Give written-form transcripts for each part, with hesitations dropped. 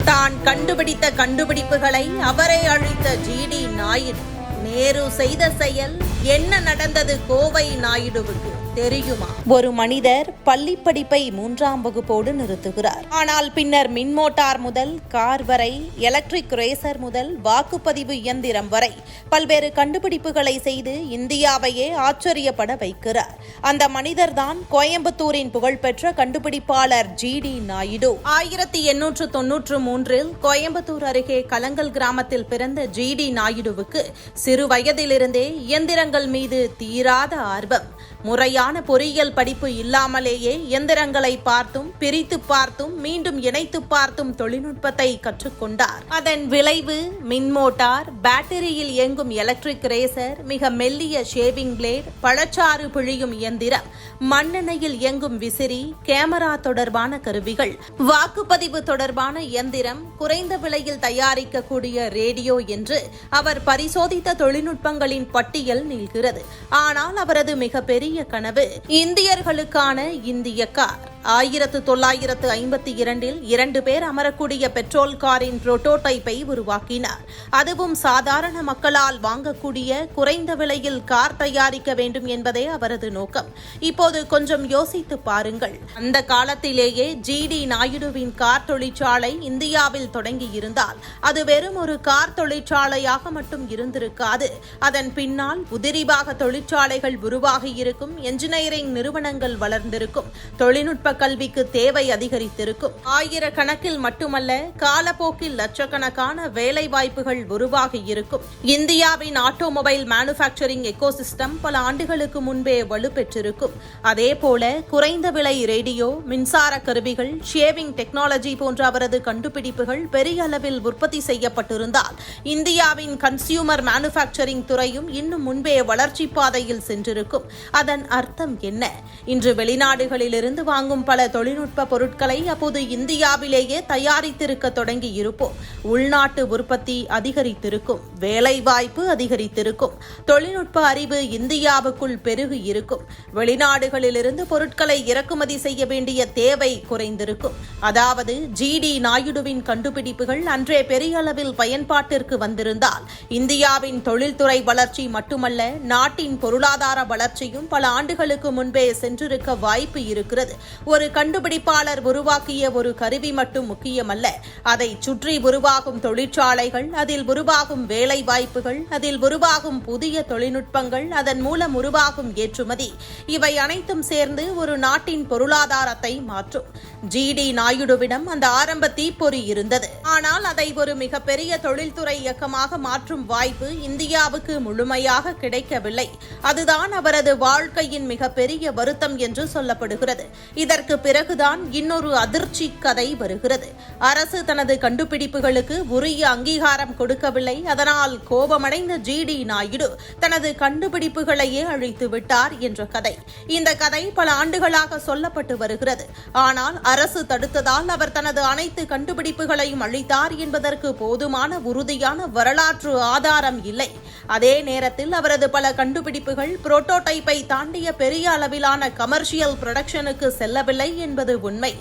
தான் கண்டுபிடித்த கண்டுபிடிப்புகளை அவரே அழித்த ஜிடி நாயுடு. நேரு செய்த செயல் என்ன நடந்தது கோவை நாயுடுவுக்கு தெரியுமா? ஒரு மனிதர் பள்ளி படிப்பை 3ஆம் வகுப்போடு நிறுத்துகிறார். ஆனால் பின்னர் மின் மோட்டார் முதல் கார் வரை, எலக்ட்ரிக் ரேசர் முதல் வாக்குப்பதிவு இயந்திரம் வரை பல்வேறு கண்டுபிடிப்புகளை செய்து இந்தியாவையே ஆச்சரியப்பட வைக்கிறார். அந்த மனிதர்தான் கோயம்புத்தூரின் புகழ்பெற்ற கண்டுபிடிப்பாளர் ஜிடி நாயுடு. 1893 கோயம்புத்தூர் அருகே கலங்கல் கிராமத்தில் பிறந்த ஜிடி நாயுடுவுக்கு சிறு வயதிலிருந்தே இயந்திரங்கள் மீது தீராத ஆர்வம். முறையான பொறியியல் படிப்பு இல்லாமலேயே இயந்திரங்களை பார்த்தும் பிரித்து பார்த்தும் மீண்டும் இணைத்து பார்த்தும் தொழில்நுட்பத்தை கற்றுக்கொண்டார். அதன் விளைவு மின் மோட்டார், பேட்டரியில் இயங்கும் எலக்ட்ரிக் ரேசர், மிக மெல்லிய ஷேவிங் பிளேட், பழச்சாறு பிழியும் இயந்திரம், மண்ணெண்ணெயில் இயங்கும் விசிறி, கேமரா தொடர்பான கருவிகள், வாக்குப்பதிவு தொடர்பான இயந்திரம், குறைந்த விலையில் தயாரிக்கக்கூடிய ரேடியோ என்று அவர் பரிசோதித்த தொழில்நுட்பங்களின் பட்டியல் நீள்கிறது. ஆனால் அவரது மிகப்பெரிய கனவு இந்தியர்களுக்கான இந்திய கார். 1952 2 பேர் அமரக்கூடிய பெட்ரோல் காரின் புரோட்டோடைப்பை உருவாக்கினார். அதுவும் சாதாரண மக்களால் வாங்கக்கூடிய குறைந்த விலையில் கார் தயாரிக்க வேண்டும் என்பதே அவரது நோக்கம். இப்போது கொஞ்சம் யோசித்து பாருங்கள். அந்த காலத்திலேயே ஜிடி நாயுடுவின் கார் தொழிற்சாலை இந்தியாவில் தொடங்கி இருந்தால் அது வெறும் ஒரு கார் தொழிற்சாலையாக மட்டும் இருந்திருக்காது. அதன் பின்னால் உதிரிபாக தொழிற்சாலைகள் உருவாகியிருக்கும், என்ஜினியரிங் நிறுவனங்கள் வளர்ந்திருக்கும், தொழில்நுட்ப கல்விக்கு தேவை அதிகரித்திருக்கும். ஆயிரக்கணக்கில் மட்டுமல்ல, காலப்போக்கில் லட்சக்கணக்கான வேலை வாய்ப்புகள் உருவாகி இருக்கும். இந்தியாவின் ஆட்டோமொபைல் மேனுஃபேக்சரிங் எக்கோசிஸ்டம் பல ஆண்டுகளுக்கு முன்பே வலுப்பெற்றிருக்கும். அதேபோல குறைந்த விலை ரேடியோ, மின்சார கருவிகள், ஷேவிங் டெக்னாலஜி போன்ற அவரது கண்டுபிடிப்புகள் பெரிய அளவில் உற்பத்தி செய்யப்பட்டிருந்தால் இந்தியாவின் கன்சியூமர் மேனுஃபேக்சரிங் துறையும் இன்னும் முன்பே வளர்ச்சி பாதையில் சென்றிருக்கும். அதன் அர்த்தம் என்ன? இன்று வெளிநாடுகளிலிருந்து வாங்கும் பல தொழில்நுட்ப பொருட்களை அப்போது இந்தியாவிலேயே தயாரித்திருக்க தொடங்கி இருப்போம். உள்நாட்டு உற்பத்தி அதிகரித்திருக்கும், வேலைவாய்ப்பு அதிகரித்திருக்கும், தொழில்நுட்ப அறிவு இந்தியாவுக்குள் பெருகி இருக்கும், வெளிநாடுகளிலிருந்து பொருட்களை இறக்குமதி செய்ய வேண்டிய தேவை குறைந்திருக்கும். அதாவது ஜிடி நாயுடுவின் கண்டுபிடிப்புகள் அன்றே பெரிய அளவில் பயன்பாட்டிற்கு வந்திருந்தால் இந்தியாவின் தொழில்துறை வளர்ச்சி மட்டுமல்ல, நாட்டின் பொருளாதார வளர்ச்சியும் பல ஆண்டுகளுக்கு முன்பே சென்றிருக்க வாய்ப்பு இருக்கிறது. ஒரு கண்டுபிடிப்பாளர் உருவாக்கிய ஒரு கருவி மட்டும் முக்கியமல்ல, அதை சுற்றி உருவாகும் தொழிற்சாலைகள், அதில் உருவாகும் வேலை வாய்ப்புகள், அதில் உருவாகும் புதிய தொழில்நுட்பங்கள், அதன் மூலம் உருவாகும் ஏற்றுமதி, இவை அனைத்தும் சேர்ந்து ஒரு நாட்டின் பொருளாதாரத்தை மாற்றும். ஜிடி நாயுடுவிடம் அந்த ஆரம்ப தீப்பொறி இருந்தது. ஆனால் அதை ஒரு மிகப்பெரிய தொழில்துறை இயக்கமாக மாற்றும் வாய்ப்பு இந்தியாவுக்கு முழுமையாக கிடைக்கவில்லை. அதுதான் அவரது வாழ்க்கையின் மிகப்பெரிய வருத்தம் என்று சொல்லப்படுகிறது. இதற்கு பிறகுதான் இன்னொரு அதிர்ச்சி கதை வருகிறது. அரசு தனது கண்டுபிடிப்புகளுக்கு உரிய அங்கீகாரம் கொடுக்கவில்லை. அதனால் கோபமடைந்த ஜிடி நாயுடு தனது கண்டுபிடிப்புகளையே அழித்து விட்டார் என்ற கதை. இந்த கதை பல ஆண்டுகளாக சொல்லப்பட்டு வருகிறது. ஆனால் அரசு தடுத்ததால் அவர் தனது அனைத்து கண்டுபிடிப்புகளையும் அழித்தார் என்பதற்கு போதுமான உறுதியான வரலாற்று ஆதாரம் இல்லை. அதே நேரத்தில் அவரது பல கண்டுபிடிப்புகள் புரோட்டோடைப்பை தாண்டிய பெரிய அளவிலான கமர்ஷியல் புரொடக்ஷனுக்கு செல்லவில்லை என்பது உண்மை.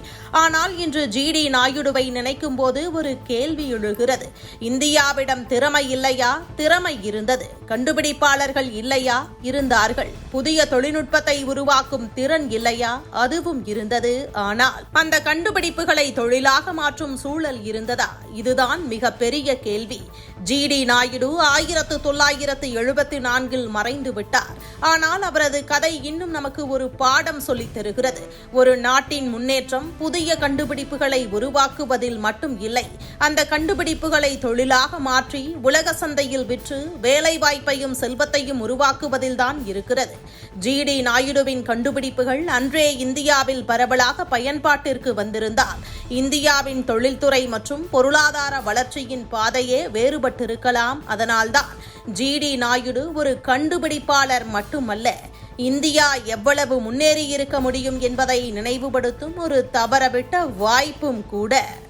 ஆனால் இன்று ஜிடி நாயுடுவை நினைக்கும் போது ஒரு கேள்வி எழுகிறது. இந்தியாவிடம் திறமை இல்லையா? திறமை இருந்தது. கண்டுபிடிப்பாளர்கள் இல்லையா? இருந்தார்கள். புதிய தொழில்நுட்பத்தை உருவாக்கும் திறன் இல்லையா? அதுவும் இருந்தது. ஆனால் அந்த கண்டுபிடிப்புகளை தொழிலாக மாற்றும் சூழல் இருந்ததா? இதுதான் மிகப்பெரிய கேள்வி. ஜிடி நாயுடு 1974 மறைந்து விட்டார். ஆனால் அவரது கதை இன்னும் நமக்கு ஒரு பாடம் சொல்லித் தருகிறது. ஒரு நாட்டின் முன்னேற்றம் புதிய கண்டுபிடிப்புகளை உருவாக்குவதில் மட்டும் இல்லை, அந்த கண்டுபிடிப்புகளை தொழிலாக மாற்றி உலக சந்தையில் விற்று வேலைவாய்ப்பையும் செல்வத்தையும் உருவாக்குவதில்தான் இருக்கிறது. ஜிடி நாயுடுவின் கண்டுபிடிப்புகள் அன்றே இந்தியாவில் பரவலாக பயன்பாட்டிற்கு வந்திருந்தால் இந்தியாவின் தொழில்துறை மற்றும் பொருளாதார வளர்ச்சியின் பாதையே வேறுபட்டிருக்கலாம். அதனால்தான் ஜிடி நாயுடு ஒரு கண்டுபிடிப்பாளர் மட்டுமல்ல, இந்தியா எவ்வளவு முன்னேறி இருக்க முடியும் என்பதை நினைவுபடுத்தும் ஒரு தவறவிட்ட வாய்ப்பும் கூட.